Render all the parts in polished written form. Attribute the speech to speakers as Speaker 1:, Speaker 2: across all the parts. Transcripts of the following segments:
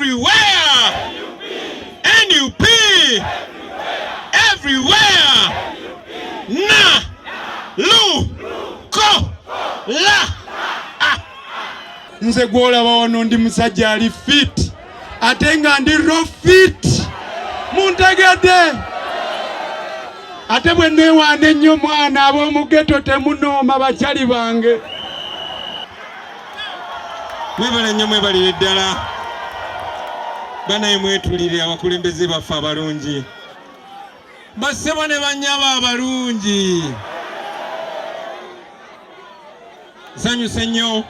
Speaker 1: everywhere. NUP everywhere. Na lu ko la. Nze gwolaba wano ndi musajja ali fit ate nga ndi raw fit muntegedde ate bwe neewaana ennyo mwana ab'omu ghetto temunooma bakyali bange. Mwebale nnyo mwebalire ddala banaye mwetulire abakulembeze baffe abalungi bassebo ne bannyabo abalungi. Nsanyuse nnyo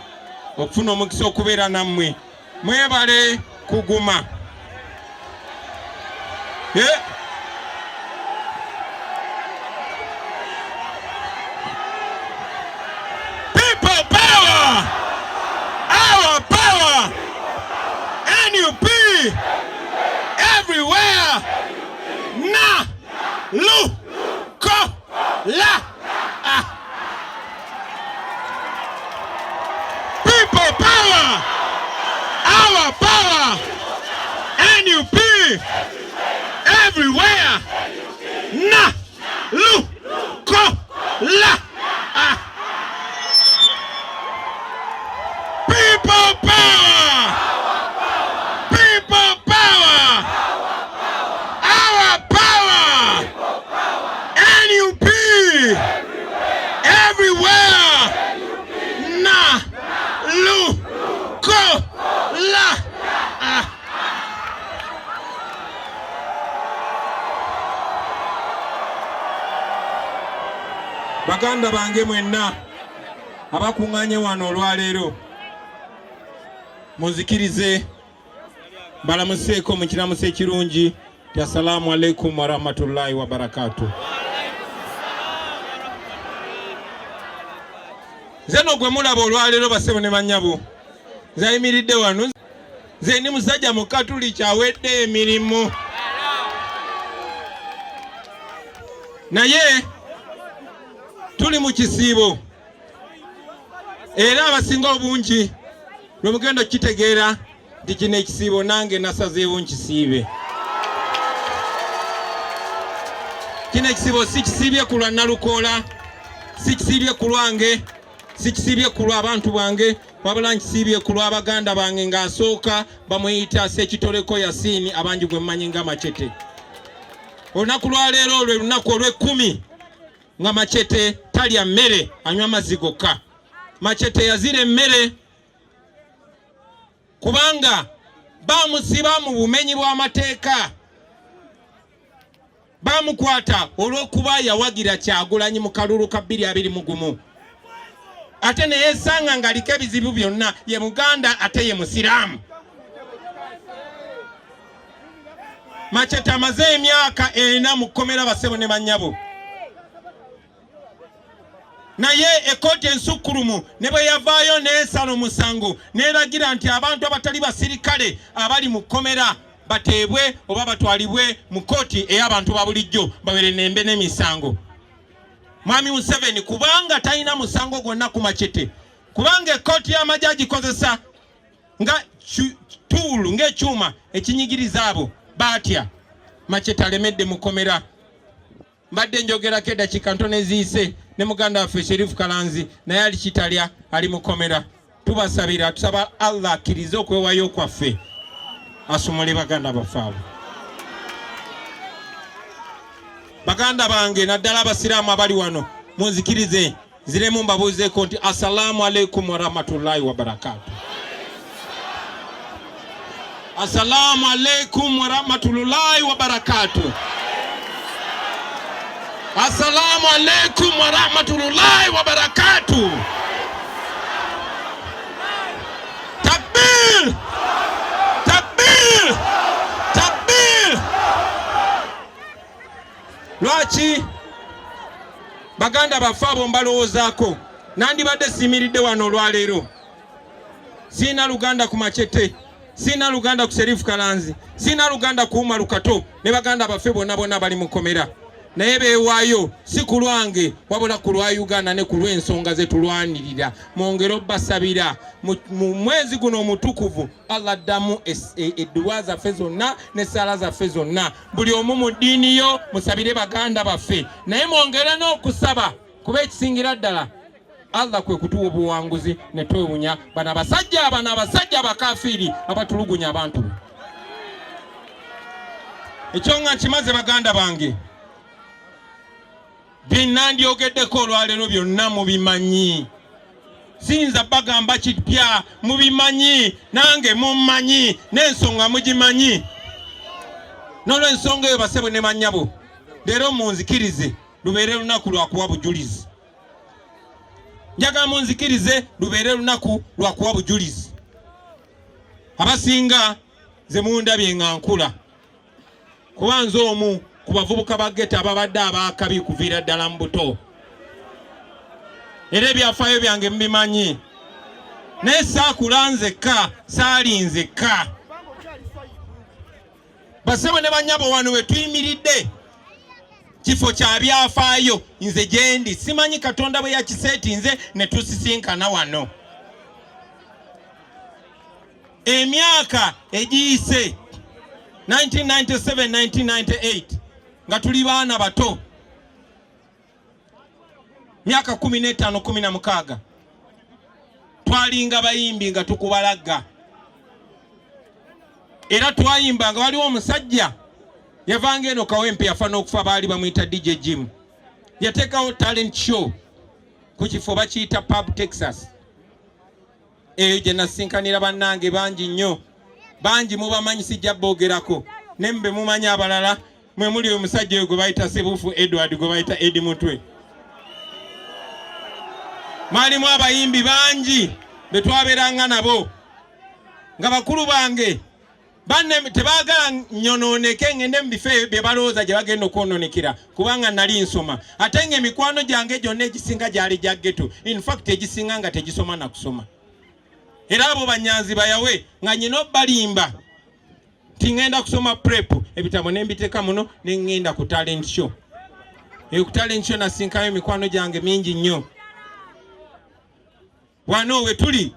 Speaker 1: okufuna omukisa okubeera nammwe. Mwebale kuguma. People power! Our power! NUP everywhere! Na lu ko la. People power! Our power! NUP everywhere! Na lu ko la. People power! People power! Our power! NUP everywhere! Na lu ko la. Baganda bange mwenna abakuŋŋaanye wano olwaleero munzikirize balamuseeko mu kiramuso ekirungi ti assalamu alaikum wa rahmatullahi wa barakatuh. Nze no gwe mulaba olwaleero bassebo ne bannyabo nze ayimiridde wano nze ndi musajja mu Katuliki awedde emirimu naye tuli mu kisiibo era abasinga obungi lwe mugenda okitegeera nti kino ekisiibo nange nasazeewo nkisiibe. Kino ekisiibo si kisiibye ku lwa Nalukoola, si kisiibye ku lwange, si kisiibye ku lw'abantu bange, wabula nkisiibye ku lw'Abaganda bange ng'asooka bamuyita Ssekitoleko Yasiini abangi gwe mmanyi nga Machete. Olunaku lwaleero olwo lunaku olw'ekkumi nga Machete talya mmere anywa mazzi gokka. Machete yazira emmere kubanga bamusiba mu bumenyi bw'amateeka, bamukwata olw'okuba yawagira Kyagulanyi mu kalulu ka 2021 ate ne yeesanga ng'aliko ebizibu byonna, ye Muganda ate ye Musiraamu. Machete amaze emyaka 4 mu kkomera bassebo ne bannyabo, naye ekkooti ensukkulumu ne bwe yavaayo n'esala omusango n'eragira nti abantu abatali basirikale abali mu kkomera bateebwe oba batwalibwe mu kkooti ey'abantu ba bulijjo babeere n'embe n'emisango. Mwami Museveni kubanga talina musango gwonna ku Machete, kubanga ekkooti y'amagye agikozesa nga tuulu ng'ekyuma ekinyigiriza abo batya, Machete alemedde mu kkomera. Mbadde njogerako eddakiika ntono eziyise ne muganda waffe Sheriff Kalanzi naye ali kitalya, ali mu kkomera. Tubasabira, tusaba Allah akkirize okwewayo kwaffe asumule baganda baffe abo. Baganda bange naddala abasiraamu abali wano munzikirize ziremu mbabuuzeeko nti assalamu alaikum wa rahmatullahi wa barakatuh. Assalamu alaikum wa rahmatullahi wa barakatuh. Assalamu alaikum wa rahmatullahi wa barakatuh. Takbir! Takbir! Takbir! Lwaki baganda baffe abo mbalowoozaako nandibadde simiridde wano olwaleero. Sina luganda ku Machete, sina luganda ku Sheriff Kalanzi, sina luganda ku Umar Kato ne baganda baffe bonna bonna bali mu kkomera. naye beewaayo si ku lwange wabula ku lwa Uganda ne ku lw'ensonga ze tulwanirira. Mwongere obbasabira mu mwezi guno omutukuvu Allah addamu edduwa zaffe zonna n'essaala zaffe zonna. Buli omu mu ddiini yo musabire baganda baffe, naye mwongere n'okusaba kuba ekisingira ddala Allah kwe kutuwa obuwanguzi ne twewunya bano abasajja abakafiiri abatulugunya abantu. Ekyo nga kimaze baganda bange, bye nandyogeddeko olwaleero byonna mubimanyi. Siyinza bagamba kipya, mubimanyi, nange mummanyi, n'ensonga mugimanyi. N'olw'ensonga eyo basebo ne mannyabo, leero munzikirize lubeere lunaku lwa kuwa bujulizi. Njagala munzikirize lubeere lunaku lwa kuwa bujulizi. Abasinga ze mundabye nga nkula, kuba nze omu ku bavubuka ba ghetto ababadde abaakabi kuviira ddala mu buto. Era ebyafaayo byange mbimanyi, naye saakula nzekka, saali nzekka. Basebo ne bannyabo wano we tuyimiridde kifo kya byafaayo, nze gyendi simanyi Katonda bwe yakiseetinze ne tusisinkana wano. Emyaka egiyise 1997-1998 nga tuli baana bato, myaka 15-16, twalinga bayimbi nga tukubalaga. Era twayimba nga waliwo omusajja yavanga eno Kawempe yafa n'okufa, baali bamuyita DJ Jim. Yateekawo talent show ku kifo bakiyita Pub Texas. Eyo gye nasinkanira bannange bangi nnyo, bangi mubamanyi sijja boogerako, ne mbe mumanyi abalala, mwe muli omusajja oyo gwe bayita Sebufu Edward, gwe bayita Edi Mutwe. Maalimu abayimbi bangi be twabeeranga nabo nga bakulu bange banne tebaagala nyonooneke ngende mu bifo bye balowooza gye bagenda okwononekera, kubanga nali nsoma. Ate ng'emikwano gyange gyonna egisinga gyali gya ghetto, in fact egisinga nga tegisoma na kusoma. Era abo banyanzi bayawe nga nyina balimba ti ngenda kusoma prep, ebitabo ne mbiteeka muno ne ngenda ku talent show. Ku talent show nasinkayo emikwano gyange mingi nnyo. Wano we tuli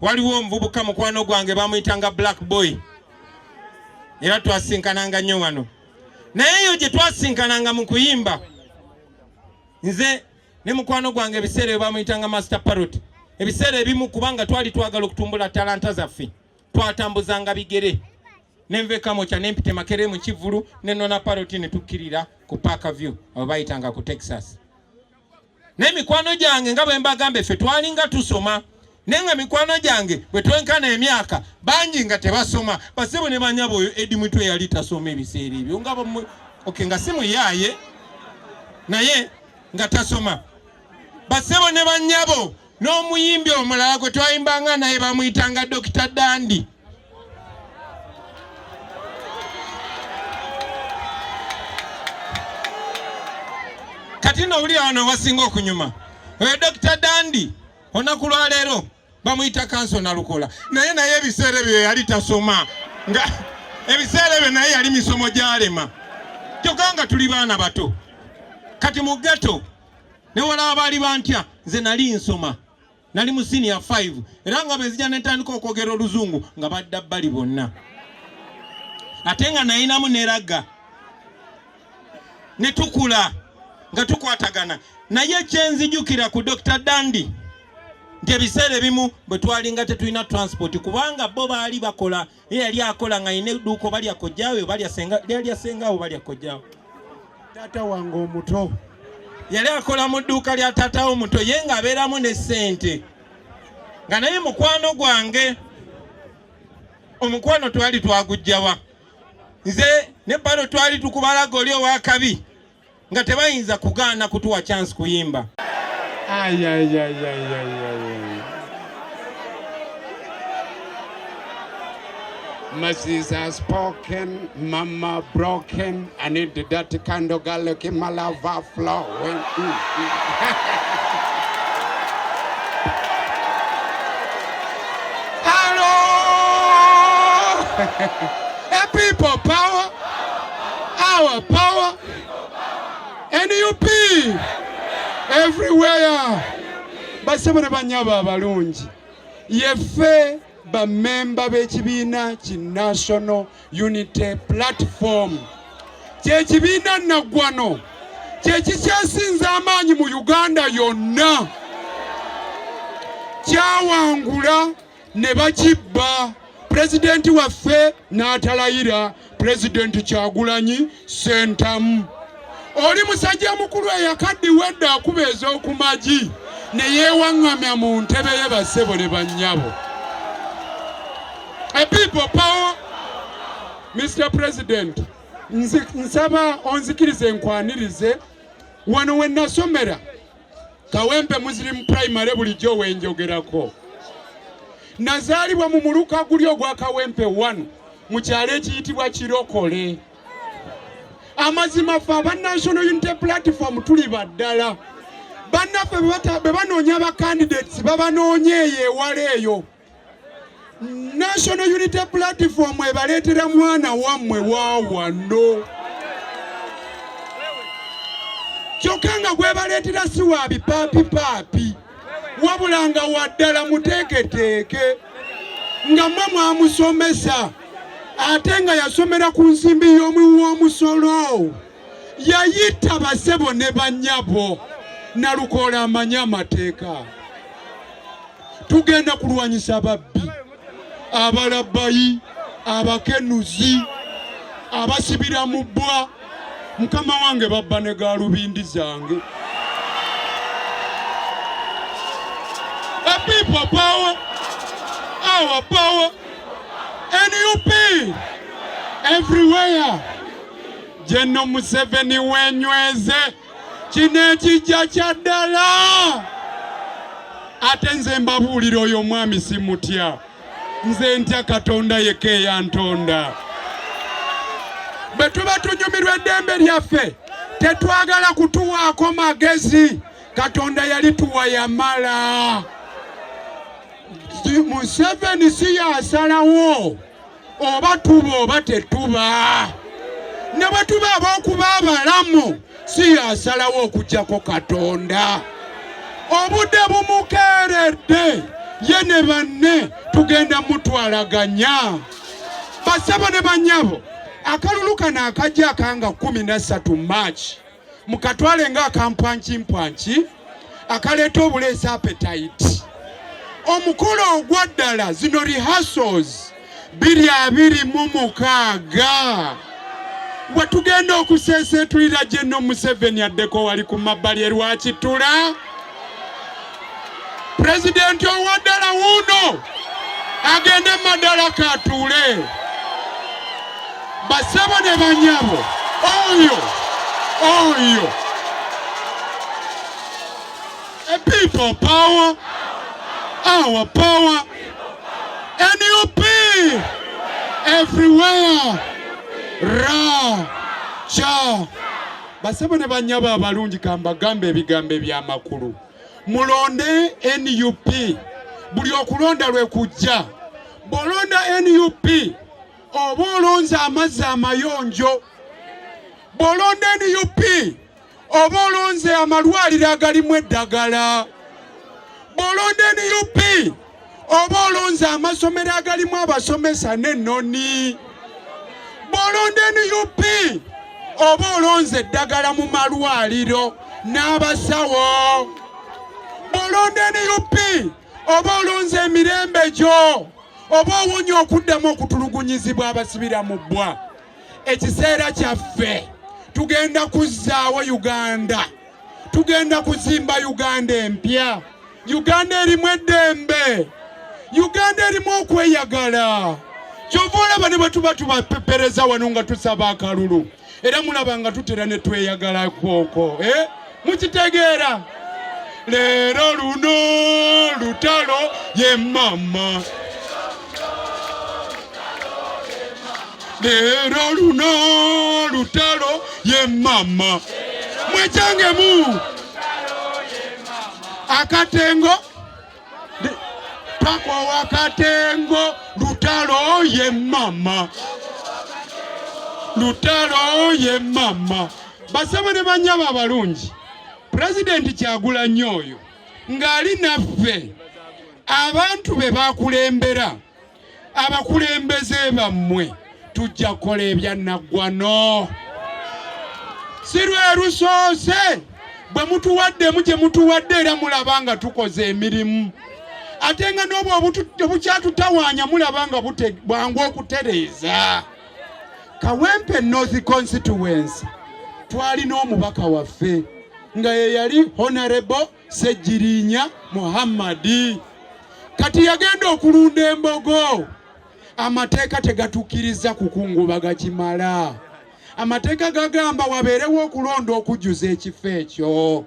Speaker 1: waliwo omuvubuka mukwano gwange bamuyitanga Black Boy, era twasinkananga nnyo wano. Naye eyo gye twasinkananga mu kuyimba, nze ne mukwano gwange ebiseera bye bamuyitanga Master Parrot, ebiseera ebimu kubanga twali twagala okutumbula talanta zaffe, twatambuzanga bigere nenvekamo kya nempite Makere mu Kivulu ne Nona Parrot ne tukkirira ku Parkview abo bayitanga ku Texas. N'emikwano gyange nga bwe mbagamba ffe twalinga tusoma, nenga mikwano gyange bwe twenkana emyaka bangi nga tebasoma. Basebo ne bannyabo oyo Edi Mutwe yali tasoma ebiseera ebyo nga nga si muyaaye naye nga tasoma. Basebo ne bannyabo n'omuyimbi omulala gwe twayimbanga naye bamuyitanga Dr. Dandi. Kati nowulira wano wasinga okunyuma, Dr. Dandi olunaku lwa leero bamuyita Kanso Nalukola, naye ebiseera byo yali tasoma, nga ebiseera byo naye yali misomo gyalema. Kyokka nga tuli baana bato. Kati mu ghetto ne wala abaali bantya, nze nali nsoma, nali mu senior 5, era nga benzija netandika okwogera Oluzungu nga badda bbali bonna. Ate nga nayinamu neraga ne tukula nga tukwatagana. Naye kyenzijukira ku Dr. Dandi nti ebiseera ebimu bwe twalinga tetulina transport, kubanga bo baali bakola, yali akola nga ine edduuka oba lyakojjaawe oba lyasengaawo oba lyakojjaawo.
Speaker 2: Taata wange omuto
Speaker 1: yali akola mu dduuka lya taata omuto, ye ng'abeeramu ne ssente. Nga naye mukwano gwange, omukwano twali twagujjawa. Nze ne balo twali tukubalaga oli ow'akabi nga tebayinza kugaana kutuwa chance kuyimba.
Speaker 2: Mrs. has spoken, mama broken. I need the dirty kind of girl looking my lava flowing. Hello! Hey, people power! Our power! NUP everywhere. Basebone banyaba abalungi. Yeffe bamemba b'ekibiina ki National Unity Platform. Kyekibiina naggwano kyekikyasinza amaanyi mu Uganda yonna. Kyawangula ne bakibba. Pulezidenti waffe n'atalayira Pulezidenti Kyagulanyi Ssentamu. Oli musajja mukulu eyakaddiwa edda akuba ez'okumagi ne yeewaŋŋamya mu ntebe ye bassebo ne bannyabo. A people power. Mr. President, nsaba onzikirize nkwanirize wano we nasomera Kawempe Muslim Primary bulijjo wenjogerako. Nazaalibwa mu muluka guli ogwa Kawempe 1 mu kyalo ekiyitibwa Kirokole. Amazima ffe aba National Unity Platform tuli baddala. Bannaffe be banoonya aba candidates babanoonya eyo ewala eyo. National Unity Platform ebaleetera mwana wammwe wa wano. Kyokka nga gwebaleetera si wa bipaapi wabula nga waddala muteeketeeke nga mmwe mwamusomesa ate nga yasomera ku nsimbi y'omuwi w'omusolo. Yayita bassebo ne bannyabo Nalukoola amanyi amateeka. Tugenda kulwanyisa ababbi, abalabbayi, abakenuzi, abasibira mu bbwa. Mukama wange babba ne gaalubindi zange. A people power, our power, NUP everywhere. General Museveni wenyweze kino ekijja kya ddala. Ate nze mbabuulira oyo mwami simutya. Nze ntya Katonda yekka eyantonda. Bwe tuba tunyumirwa eddembe lyaffe tetwagala kutuwaako magezi. Katonda yalituwa yamala. Museveni si yasalawo oba tuba oba tetuba. Ne bwe tuba ab'okuba abalamu si yasalawo okuggyako Katonda. Obudde bumukeeredde ye ne banne tugenda mutwalaganya. Bassebo ne bannyabo akalulu kano akajja akanga 13 March mukatwale nga akampwankimpwanki akaleeta obuleesi appetite. Omukolo ogwaddala zino rehearsals 226 wetugenda okuseeseetulira General Museveni addeko wali ku mabbali erwakitula. Pulezidenti owaddala wuuno agende Madaraka atuule. Bassebo ne bannyabo oyo. A people power, our power, NUP everywhere. Ra cha. Bassebo ne bannyabo abalungi kambagambe ebigambo eby'amakulu. Mulonde NUP. Buli okulonda lwe kujja. Bolonda NUP oba olonze amazzi amayonjo. Bolonda NUP oba olonze amalwaliro agalimu eddagala. Bolonda NUP oba olonze amasomero agalimu abasomesa n'ennoni. Bolonda NUP oba olonze eddagala mu malwaliro n'abasawo. Bolonda NUP oba olonze emirembe gyo oba owunya okuddamu okutulugunyizibwa abasibira mu bbwa. Ekiseera kyaffe tugenda kuzzaawo Uganda. Tugenda kuzimba Uganda empya. Uganda erimu eddembe. Uganda erimu okweyagala. Kyova olaba ne bwe tuba tubapepereza wano nga tusaba akalulu. Era mulaba nga tutera ne tweyagala kwoko. Mukitegeera? Leero luno lutalo ye mama. Leero luno lutalo ye mama. Mwechangemu akatengo pako wakatengo lutalo ye mama. Lutalo ye mama. basaba ne banyaba abalungi Pulezidenti Kyagulanyi oyo ng'ali naffe abantu be bakulembera abakulembeze bammwe tujja kukola ebyannaggwano si lwe lusoose bwe mutuwaddemu gye mutuwadde era mulaba nga tukoze emirimu ate nga n'obwo obukyatutawaanya mulaba nga bwangu okutereeza. Kawempe North Constituency twalina omubaka waffe nga ye yali Honorable Sejjirinya Muhammadi. Kati yagenda okulunda embogo. Amateeka tegatukkiriza kukungubaga kimala. Amateeka gagamba wabeerewo okulonda okujjuza ekifo ekyo.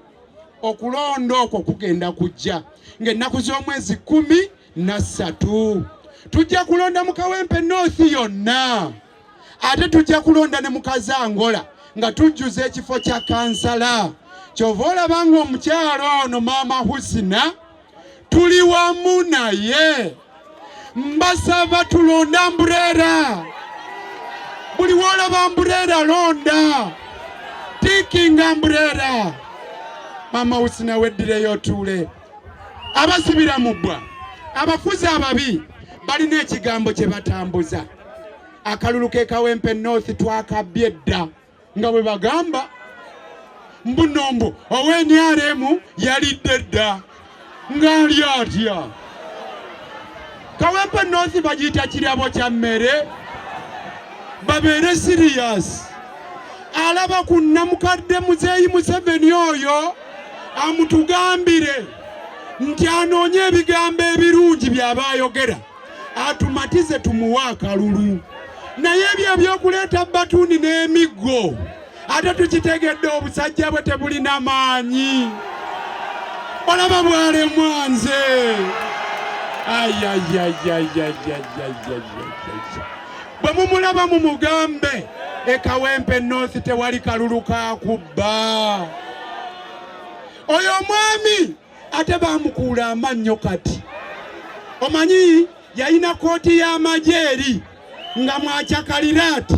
Speaker 2: Okulonda okwo kugenda kujja ng'ennaku z'omwezi 13 tujja kulonda mu Kawempe North yonna. Ate tujja kulonda ne mu Kazangola nga tujjuza ekifo kya kansala. Kyova olaba ng'omukyalo ono Maama Husina tuli wamu naye. Mbasaba tulonda Ambuleera. Buli wolaba Ambuleera londa. Tikinga Ambuleera. Maama Husina weddireyo otuule. Abasibira mu bbwa abafuzi ababi balina ekigambo kye batambuza. Akalulu ke Kawempe North twakabbye dda nga bwe bagamba mbunombo ow'enyaremu yalidde dda ng'ali atya. Kawempe North bagiyita kirabo kya mmere. Babeere serious. Alaba ku Namukadde Muzeeyi Museveni oyo amutugambire nti anoonye ebigambo ebirungi by'aba ayogera atumatize tumuwe akalulu. Naye ebyo ebyokuleeta batuuni n'emiggo ate tukitegedde obusajja bwe tebulina maanyi. Olaba bwalemwa nze. Bwe mumulaba mumugambe e Kawempe North tewali kalulu kakubba. Oyo omwami ate bamukuula amannyo kati. Omanyi yalina kooti y'amagye eri nga mwacakalira ati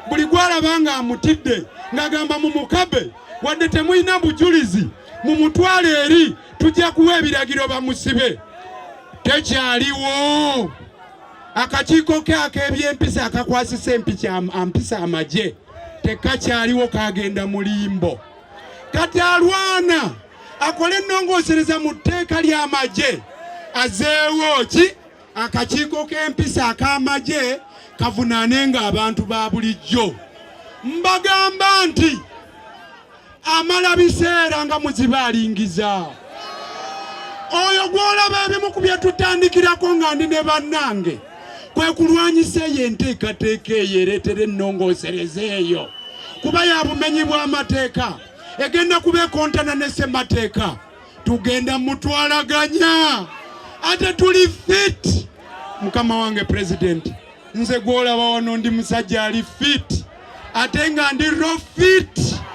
Speaker 2: buli gwalaba nga amutidde ng'agamba mumukabe wadde temulina bujulizi mumutwale eri tujja kuwa ebiragiro bamusibe. Tekyaliwo akakiiko ke ak'ebyempisa akakwasisa empisa amagye tekakyaliwo, kagenda mu limbo. Kati alwana akole ennongoosereza mu tteeka ly'amagye azeewo ki akakiiko k'empisa ak'amagye kavunaanenga abantu ba bulijjo. Mbagamba nti amala biseera nga muziba alingiza. Oyo gwolaba ebimu ku bye tutandikirako nga ndi ne bannange kwe kulwanyisa eyo enteekateeka eyo ereetera ennongoosereza eyo kuba ya bumenyi bw'amateeka egenda kubeekontana ne ssemateeka. Tugenda mutwalaganya ate tuli fit. Mukama wange Pulezidenti, nze gwolaba wano ndi musajja ali fit ate nga ndi ro fit.